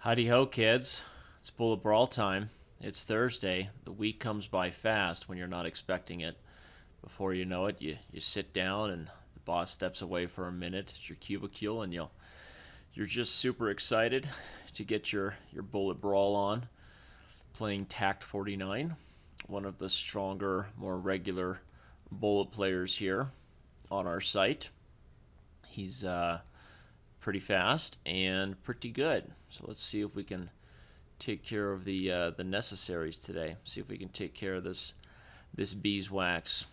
Howdy ho, kids. It's Bullet Brawl time. It's Thursday. The week comes by fast when you're not expecting it. Before you know it, you sit down and the boss steps away for a minute at your cubicle and you're just super excited to get your Bullet Brawl on. Playing Tact 49, one of the stronger, more regular Bullet players here on our site. He's pretty fast and pretty good. So let's see if we can take care of the necessaries today. See if we can take care of this beeswax.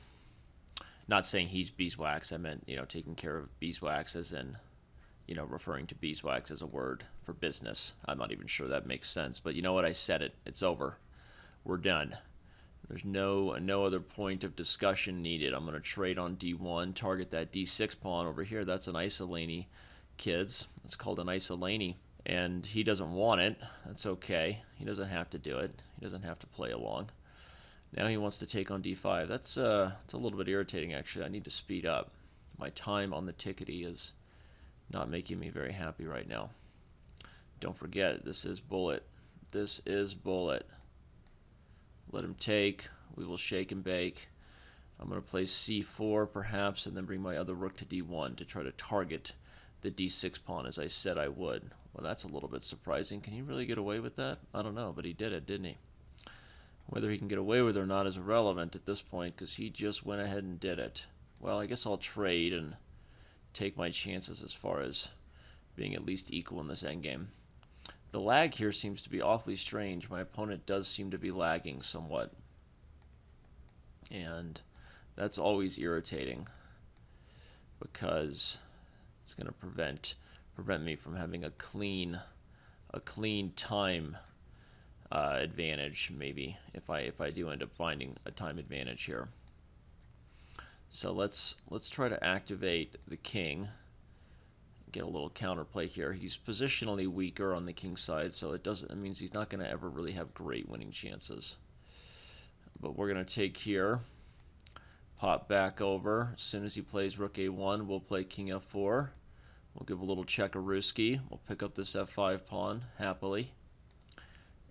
Not saying he's beeswax. I meant taking care of beeswax as in referring to beeswax as a word for business. I'm not even sure that makes sense, but you know what? I said it. It's over. We're done. There's no other point of discussion needed. I'm going to trade on D1, target that D6 pawn over here. That's an Isolani, kids. It's called an Isolani, and he doesn't want it. That's okay. He doesn't have to do it. He doesn't have to play along. Now he wants to take on D5. That's it's a little bit irritating, actually. I need to speed up. My time on the tickety is not making me very happy right now. Don't forget, this is Bullet. This is Bullet. Let him take. We will shake and bake. I'm going to play C4 perhaps, and then bring my other rook to D1 to try to target the D6 pawn as I said I would. Well, that's a little bit surprising. Can he really get away with that? I don't know, but he did it, didn't he? Whether he can get away with it or not is irrelevant at this point, because he just went ahead and did it. Well, I guess I'll trade and take my chances as far as being at least equal in this endgame. The lag here seems to be awfully strange. My opponent does seem to be lagging somewhat, and that's always irritating because it's going to prevent me from having a clean time advantage, maybe, if I do end up finding a time advantage here. So let's try to activate the king. Get a little counterplay here. He's positionally weaker on the king side, so it means he's not going to ever really have great winning chances. But we're going to take here, pop back over. As soon as he plays rook a1, we'll play king f4. We'll give a little checkarooski. We'll pick up this f5 pawn happily.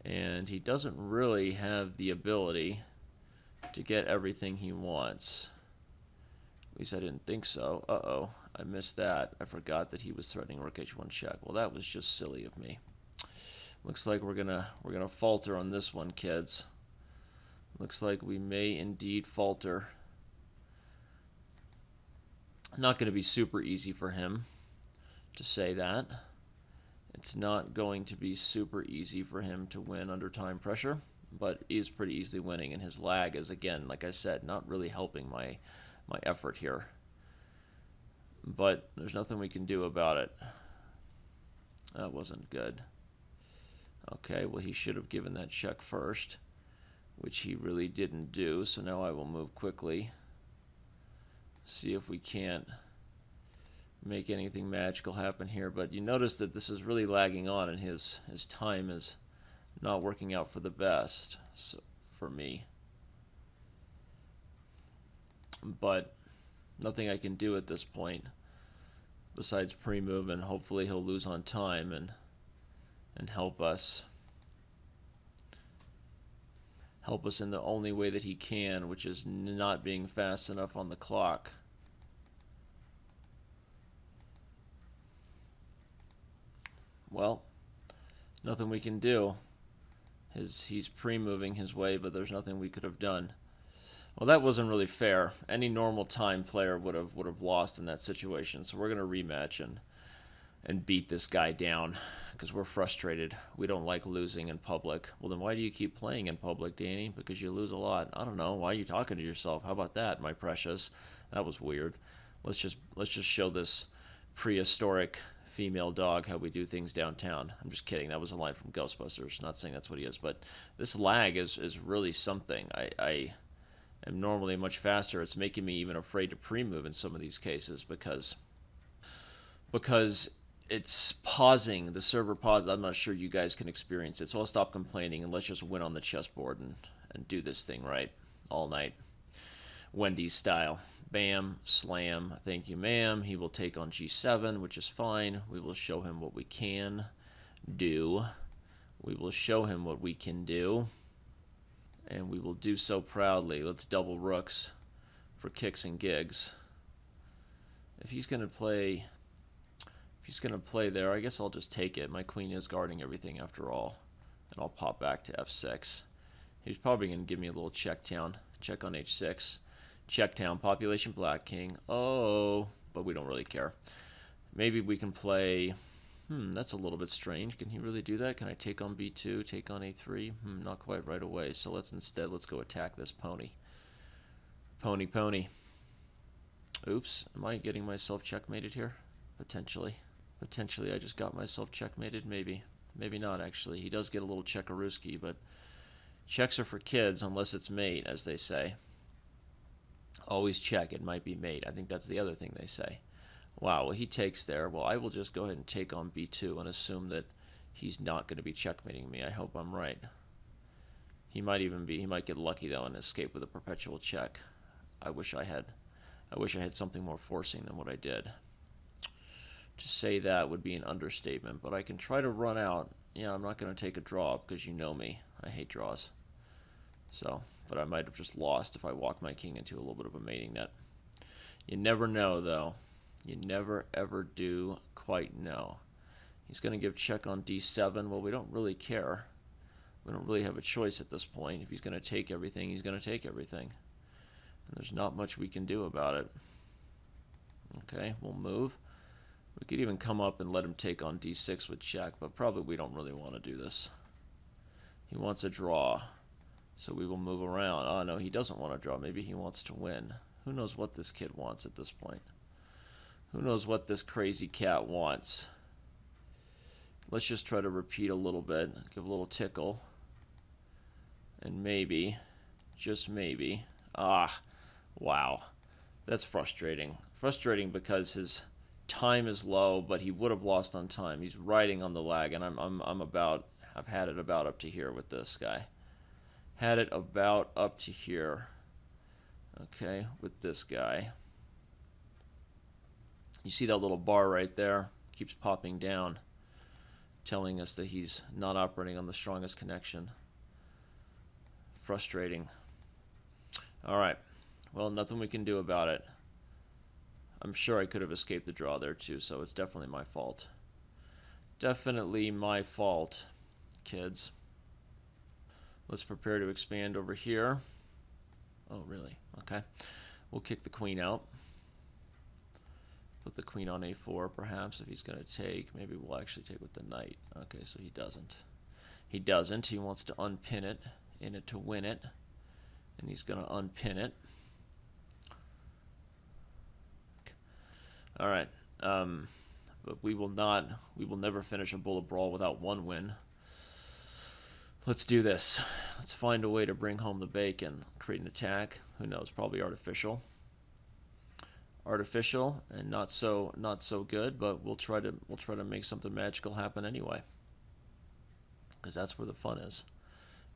And he doesn't really have the ability to get everything he wants. At least I didn't think so. Uh-oh, I missed that. I forgot that he was threatening rook h1 check. Well, that was just silly of me. Looks like we're gonna falter on this one, kids. Looks like we may indeed falter. Not gonna be super easy for him to say that. It's not going to be super easy for him to win under time pressure, but he is pretty easily winning, and his lag is, again, like I said, not really helping my effort here. But there's nothing we can do about it. That wasn't good. Okay, well, he should have given that check first, which he really didn't do, so now I will move quickly. See if we can't make anything magical happen here. But you notice that this is really lagging on, and his time is not working out for the best for me. But nothing I can do at this point besides pre-move, and hopefully he'll lose on time and help us in the only way that he can, which is not being fast enough on the clock. Well, nothing we can do. He's pre-moving his way, but there's nothing we could have done. Well, that wasn't really fair. Any normal time player would have lost in that situation. So we're gonna rematch and beat this guy down because we're frustrated. We don't like losing in public. Well, then why do you keep playing in public, Danny? Because you lose a lot. I don't know. Why are you talking to yourself? How about that, my precious? That was weird. Let's just show this prehistoric female dog how we do things downtown. I'm just kidding. That was a line from Ghostbusters. Not saying that's what he is, but this lag is really something. I am normally much faster. It's making me even afraid to pre-move in some of these cases because it's pausing. The server pauses. I'm not sure you guys can experience it, so I'll stop complaining and let's just win on the chessboard and do this thing right all night. Wendy's style. Bam, slam, thank you ma'am. He will take on g7, which is fine. We will show him what we can do. We will show him what we can do, and we will do so proudly. Let's double rooks for kicks and gigs. If he's gonna play there, I guess I'll just take it. My queen is guarding everything after all, and I'll pop back to f6. He's probably gonna give me a little check down. Check on h6. Check down. Population black king. Oh, but we don't really care. Maybe we can play. That's a little bit strange. Can he really do that? Can I take on b2, take on a3? Not quite right away. So let's go attack this pony. Pony. Oops. Am I getting myself checkmated here? Potentially. Potentially I just got myself checkmated. Maybe. Maybe not, actually. He does get a little checkarooski, but checks are for kids unless it's mate, as they say. Always check. It might be mate. I think that's the other thing they say. Wow, well, he takes there. Well, I will just go ahead and take on b2 and assume that he's not going to be checkmating me. I hope I'm right. He might get lucky, though, and escape with a perpetual check. I wish I had something more forcing than what I did. To say that would be an understatement, but I can try to run out. Yeah, I'm not going to take a draw because you know me. I hate draws. So, but I might have just lost if I walk my king into a little bit of a mating net. You never know, though. You never ever do quite know. He's going to give check on d7. Well, we don't really care. We don't really have a choice at this point. If he's going to take everything, he's going to take everything. And there's not much we can do about it. Okay, we'll move. We could even come up and let him take on d6 with check, but probably we don't really want to do this. He wants a draw, so we will move around. Oh, no, he doesn't want to draw. Maybe he wants to win. Who knows what this kid wants at this point? Who knows what this crazy cat wants? Let's just try to repeat a little bit, give a little tickle, and maybe, just maybe, wow, that's frustrating. Frustrating because his time is low, but he would have lost on time. He's riding on the lag, and I've had it about up to here with this guy. Had it about up to here, okay, with this guy. You see that little bar right there? Keeps popping down, telling us that he's not operating on the strongest connection. Frustrating. Alright. Well, nothing we can do about it. I'm sure I could have escaped the draw there too, so it's definitely my fault. Definitely my fault, kids. Let's prepare to expand over here. Oh, really? Okay. We'll kick the queen out. Put the queen on a4, perhaps, if he's going to take. Maybe we'll actually take with the knight. Okay, so he doesn't. He doesn't. He wants to unpin it, in it to win it. And he's going to unpin it. All right. But we will never finish a bullet brawl without one win. Let's do this. Let's find a way to bring home the bacon. Create an attack. Who knows? Probably artificial. Artificial and not so good, but we'll try to make something magical happen anyway. Because that's where the fun is.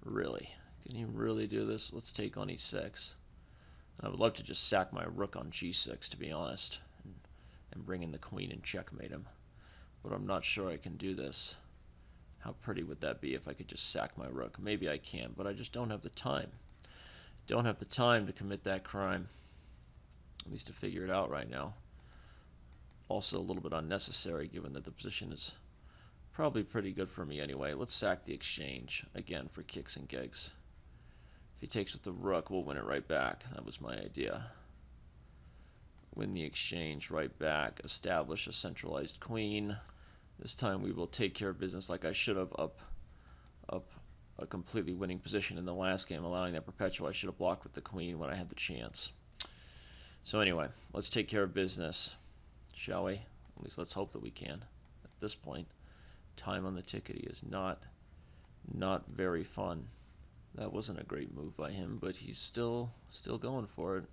Really. Can he really do this? Let's take on e6. And I would love to just sack my rook on g6, to be honest, and bring in the queen and checkmate him. But I'm not sure I can do this. How pretty would that be if I could just sack my rook? Maybe I can, but I just don't have the time. Don't have the time to commit that crime. At least to figure it out right now. Also a little bit unnecessary, given that the position is probably pretty good for me anyway. Let's sack the exchange, again, for kicks and gigs. If he takes with the rook, we'll win it right back. That was my idea. Win the exchange right back. Establish a centralized queen. This time we will take care of business like I should have, up a completely winning position in the last game, allowing that perpetual. I should have blocked with the queen when I had the chance. So anyway, let's take care of business, shall we? At least let's hope that we can. At this point, time on the tickety is not very fun. That wasn't a great move by him, but he's still going for it.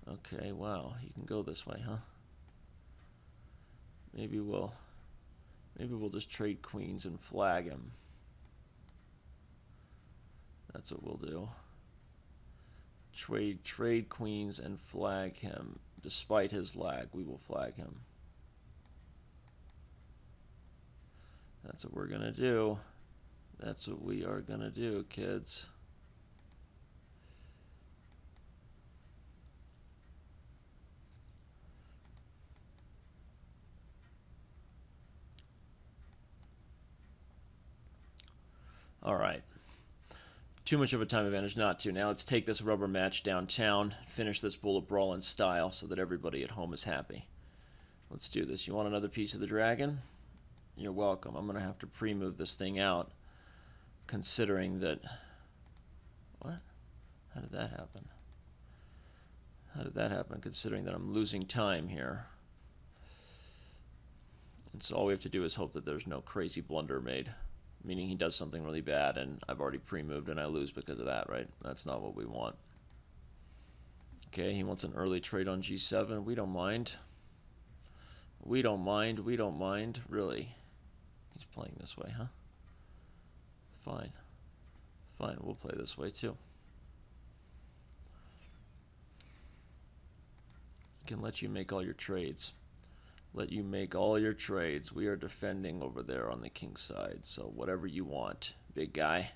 Okay, wow, he can go this way, huh? Maybe we'll just trade queens and flag him. That's what we'll do. Trade queens and flag him. Despite his lag, we will flag him. That's what we're gonna do. That's what we are gonna do, kids. All right. Too much of a time advantage not to. Now let's take this rubber match downtown, finish this bowl of Brawl in style so that everybody at home is happy. Let's do this. You want another piece of the dragon? You're welcome. I'm going to have to pre-move this thing out, considering that... What? How did that happen? How did that happen, considering that I'm losing time here? And so all we have to do is hope that there's no crazy blunder made. Meaning he does something really bad and I've already pre-moved and I lose because of that, right? That's not what we want. Okay, he wants an early trade on G7. We don't mind. We don't mind. We don't mind. Really. He's playing this way, huh? Fine. Fine, we'll play this way too. I can let you make all your trades. Let you make all your trades. We are defending over there on the king side, so whatever you want, big guy.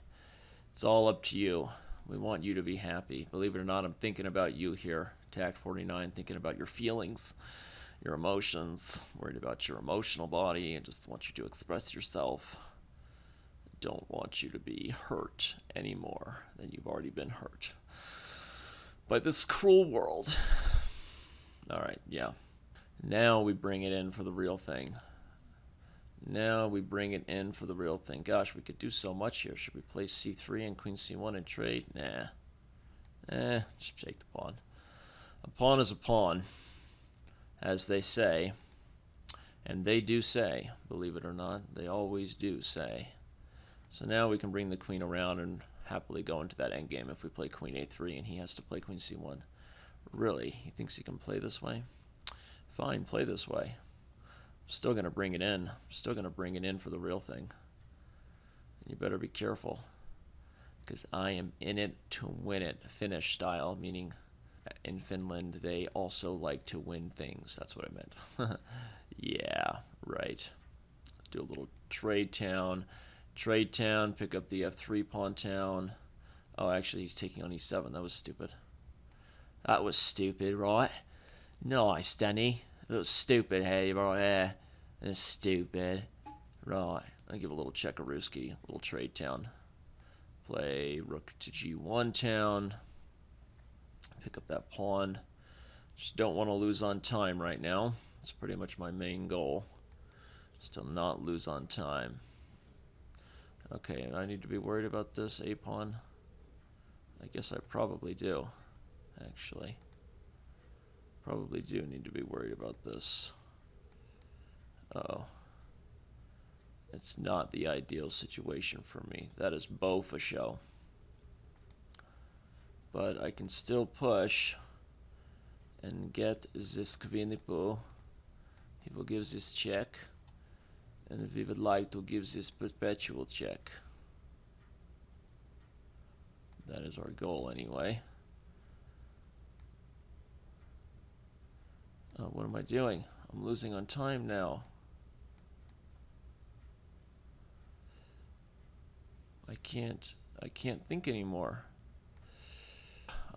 It's all up to you. We want you to be happy. Believe it or not, I'm thinking about you here, Tact 49, thinking about your feelings, your emotions, worried about your emotional body, and just want you to express yourself. Don't want you to be hurt any more than you've already been hurt by this cruel world. All right, yeah. Now we bring it in for the real thing. Now we bring it in for the real thing. Gosh, we could do so much here. Should we play C3 and Queen C1 and trade? Nah. Just take the pawn. A pawn is a pawn, as they say. And they do say, believe it or not. They always do say. So now we can bring the queen around and happily go into that endgame if we play Queen A3 and he has to play Queen C1. Really? He thinks he can play this way? Fine, play this way. I'm still going to bring it in. I'm still going to bring it in for the real thing. And you better be careful, because I am in it to win it. Finnish style, meaning in Finland they also like to win things. That's what I meant. Yeah, right. Let's do a little trade town. Trade town, pick up the F3 pawn town. Oh, actually he's taking on E7. That was stupid. That was stupid, right? Nice, Danny. That was stupid, hey, right there. That's stupid. Right. I'll give a little Chekaruski, a little trade town. Play rook to G1 town. Pick up that pawn. Just don't want to lose on time right now. That's pretty much my main goal. Still not lose on time. Okay, I need to be worried about this A pawn. I guess I probably do, actually. Probably do need to be worried about this. Uh-oh. It's not the ideal situation for me. That is beau for show. But I can still push and get this Kvinipu. He will give this check. And we would like to give this perpetual check. That is our goal anyway. What am I doing? I'm losing on time now. I can't think anymore.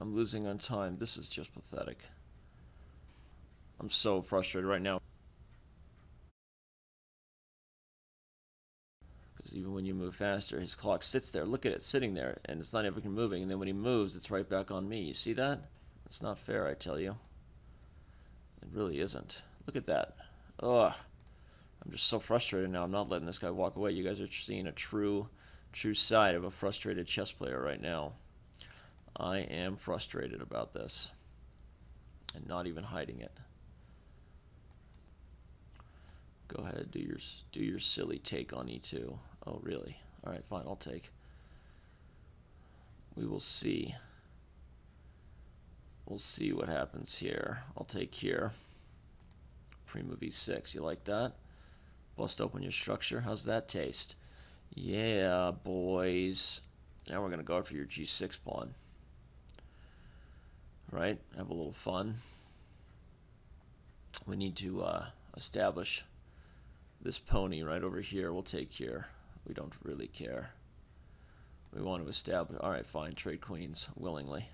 I'm losing on time. This is just pathetic. I'm so frustrated right now. Because even when you move faster, his clock sits there. Look at it, sitting there, and it's not even moving. And then when he moves, it's right back on me. You see that? It's not fair, I tell you. It really isn't. Look at that. Ugh. I'm just so frustrated now. I'm not letting this guy walk away. You guys are seeing a true side of a frustrated chess player right now. I am frustrated about this. And not even hiding it. Go ahead, do your silly take on E2. Oh, really? All right, fine, I'll take. We will see. We'll see what happens here. I'll take here. Pre-move E6. You like that? Bust open your structure. How's that taste? Yeah, boys. Now we're going to go for your G6 pawn. Right? Have a little fun. We need to establish This pony right over here will take here. We don't really care. We want to establish... Alright, fine. Trade queens. Willingly.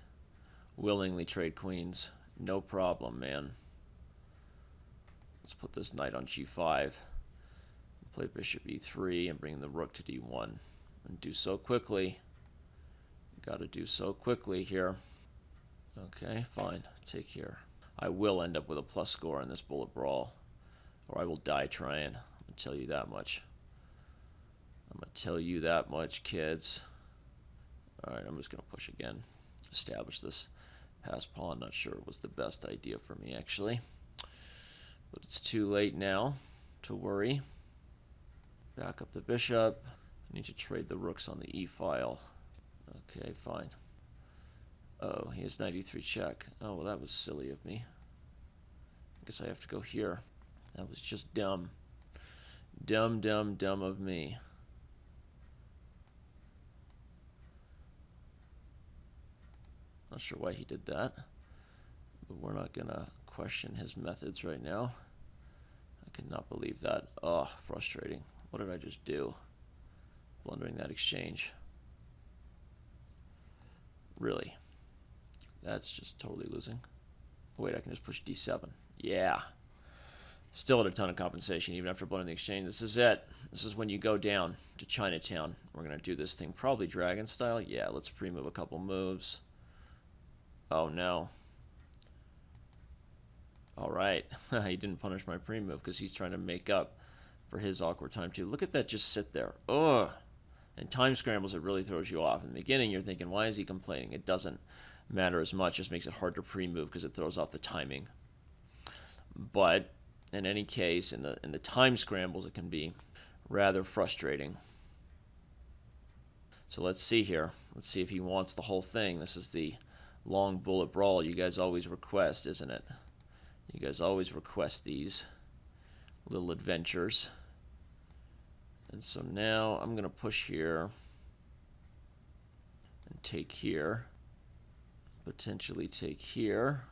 Willingly trade queens. No problem, man. Let's put this knight on g5. Play bishop e3 and bring the rook to d1. And do so quickly. Got to do so quickly here. Okay, fine. Take here. I will end up with a plus score in this bullet brawl. Or I will die trying. I'm going to tell you that much. I'm going to tell you that much, kids. Alright, I'm just going to push again. Establish this pass pawn. Not sure it was the best idea for me, actually. But it's too late now to worry. Back up the bishop. I need to trade the rooks on the e-file. Okay, fine. Oh, he has knight e3 check. Oh, well, that was silly of me. I guess I have to go here. That was just dumb. Dumb, dumb, dumb of me. Not sure why he did that. But we're not going to question his methods right now. I cannot believe that. Oh, frustrating. What did I just do? Blundering that exchange. Really? That's just totally losing. Wait, I can just push d7. Yeah. Still at a ton of compensation even after blundering the exchange. This is it. This is when you go down to Chinatown. We're going to do this thing probably dragon style. Yeah, let's pre-move a couple moves. Oh, no. All right. He didn't punish my pre-move because he's trying to make up for his awkward time, too. Look at that just sit there. Ugh. And time scrambles, it really throws you off. In the beginning, you're thinking, why is he complaining? It doesn't matter as much. It just makes it hard to pre-move because it throws off the timing. But in any case, in the time scrambles, it can be rather frustrating. So let's see here. Let's see if he wants the whole thing. This is the long bullet brawl you guys always request, isn't it? You guys always request these little adventures. And so now I'm going to push here and take here. Potentially take here.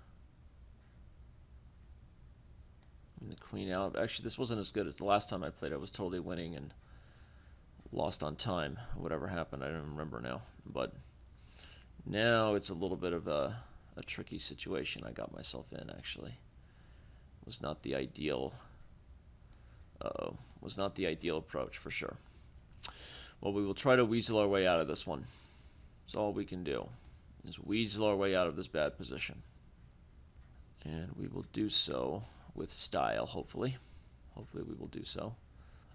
And the queen out. Actually, this wasn't as good as the last time I played. I was totally winning and lost on time. Whatever happened, I don't remember now. But now it's a little bit of a tricky situation I got myself in, actually. It was not the ideal... Uh-oh. Was not the ideal approach, for sure. Well, we will try to weasel our way out of this one. That's all we can do, is weasel our way out of this bad position. And we will do so with style, hopefully. Hopefully we will do so.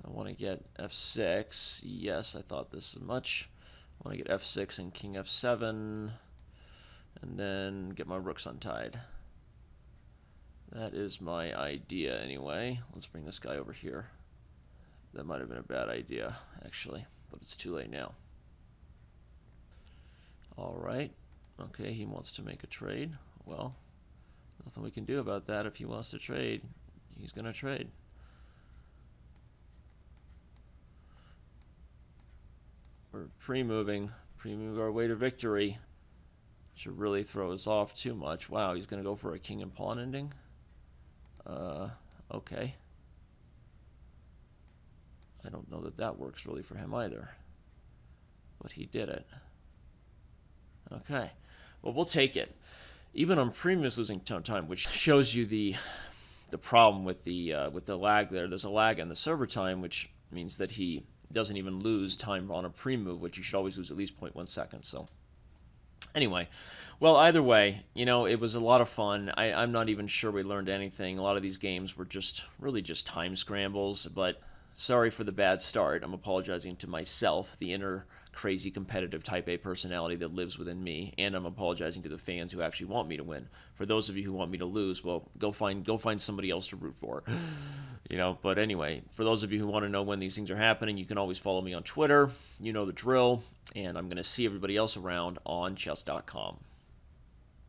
I want to get f6. Yes, I thought this as much. I want to get f6 and king f7. And then get my rooks untied. That is my idea anyway. Let's bring this guy over here. That might have been a bad idea, actually, but it's too late now. Alright. Okay, he wants to make a trade. Well, nothing we can do about that. If he wants to trade, he's going to trade. We're pre-moving our way to victory. Should really throw us off too much. Wow, he's going to go for a king and pawn ending? Okay. I don't know that that works really for him either. But he did it. Okay. Well, we'll take it. Even on previous losing time, which shows you the problem with the lag there. There's a lag in the server time, which means that he doesn't even lose time on a pre-move, which you should always lose at least 0.1 seconds. So anyway, well, either way, you know, it was a lot of fun. I'm not even sure we learned anything. A lot of these games were really just time scrambles, but sorry for the bad start. I'm apologizing to myself, the inner crazy competitive type A personality that lives within me, and I'm apologizing to the fans who actually want me to win. For those of you who want me to lose, well, go find somebody else to root for. You know, but anyway, for those of you who want to know when these things are happening, you can always follow me on Twitter. You know the drill, and I'm going to see everybody else around on Chess.com.